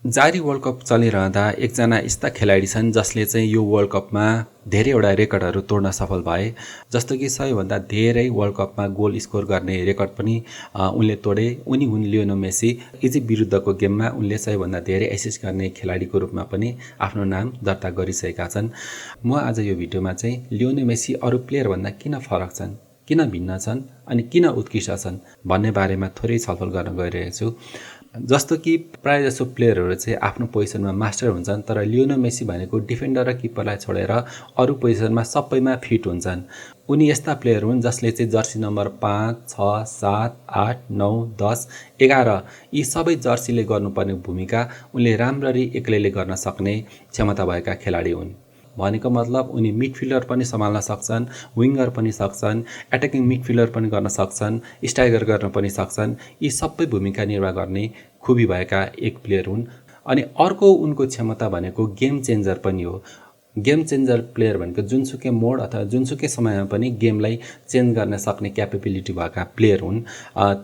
जारी world cup चलिरहँदा एकजना यस्ता खेलाडी छन् जसले चाहिँ यो वर्ल्ड कपमा धेरैवटा रेकर्डहरू तोड्न सफल भए। जस्तो कि सबैभन्दा धेरै वर्ल्ड कपमा गोल स्कोर गर्ने रेकर्ड पनि उनले तोडे। उनी हुन् लियोनेल मेसी। इजिप्ट विरुद्धको गेममा उनले सबैभन्दा धेरै एसिस्ट गर्ने खेलाडीको रूपमा पनि आफ्नो नाम दर्ता गरिसकेका छन्। म आज यो भिडियोमा चाहिँ लियोनेल मेसी अरू प्लेयरभन्दा किन फरक छन्, किन भिन्न छन् अनि किन उत्कृष्ट छन् भन्ने बारेमा थोरै छलफल गर्न गइरहेको छु। जस्तो कि प्रायःजसो प्लेयरहरू चाहिँ आफ्नो पोजिसनमा मास्टर हुन्छन्, तर लियोनेल मेसी भनेको डिफेन्डर र किपरलाई छोडेर अरू पोजिसनमा सबैमा फिट हुन्छन्। उनी यस्ता प्लेयर हुन् जसले चाहिँ जर्सी नम्बर 5, 6, 7, 8, 9, 10, 11 यी सबै जर्सीले गर्नुपर्ने भूमिका उनले राम्ररी एक्लैले गर्न सक्ने क्षमता भएका खेलाडी हुन्। भनेको मतलब उनी मिडफिल्डर पनि सम्हाल्न सक्छन्, विङ्गर पनि सक्छन्, एट्याकिङ मिडफिल्डर पनि गर्न सक्छन्, स्ट्राइकर गर्न पनि सक्छन्। यी सबै भूमिका निर्वाह गर्ने खुबी भएका एक प्लेयर हुन्। अनि अर्को उनको क्षमता भनेको गेम चेन्जर पनि हो। गेम चेन्जर प्लेयर भनेको जुनसुकै मोड अथवा जुनसुकै समयमा पनि गेमलाई चेन्ज गर्न सक्ने क्यापेबिलिटी भएका प्लेयर हुन्।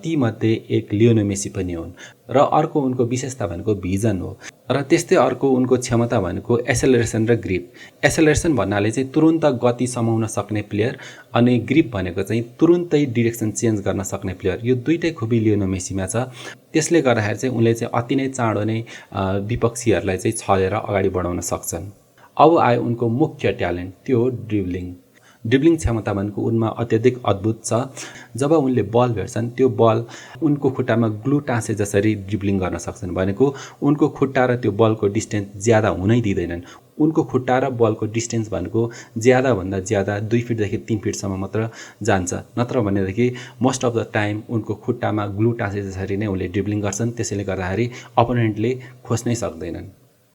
तीमध्ये एक लियोनेल मेसी पनि हुन्। र अर्को उनको विशेषता भनेको भिजन हो। र त्यस्तै अर्को उनको क्षमता भनेको एसेलरेसन र ग्रिप। एसेलरेसन भन्नाले चाहिँ तुरुन्त गति समाउन सक्ने प्लेयर, अनि ग्रिप भनेको चाहिँ तुरुन्तै डिरेक्सन चेन्ज गर्न सक्ने प्लेयर। यो दुईटै खुबी लियोनेल मेसीमा छ। त्यसले गर्दाखेरि चाहिँ उनले चाहिँ अति नै चाँडो नै विपक्षीहरूलाई चाहिँ छलेर अगाडि बढाउन सक्छन्। अब आयो उनको मुख्य ट्यालेन्ट, त्यो हो ड्रिब्लिङ। ड्रिब्लिङ क्षमता भनेको उनमा अत्यधिक अद्भुत छ। जब उनले बल भेट्छन् त्यो बल उनको खुट्टामा ग्लु टाँसे जसरी ड्रिब्लिङ गर्न सक्छन्। भनेको उनको खुट्टा र त्यो बलको डिस्टेन्स ज्यादा हुनै दिँदैनन्। उनको खुट्टा र बलको डिस्टेन्स भनेको ज्यादाभन्दा ज्यादा 2 फिटदेखि 3 फिटसम्म मात्र जान्छ। नत्र भनेदेखि मोस्ट अफ द टाइम उनको खुट्टामा ग्लु टाँसे जसरी नै उनले ड्रिब्लिङ गर्छन्। त्यसैले गर्दाखेरि अपोनेन्टले खोज्नै सक्दैनन्।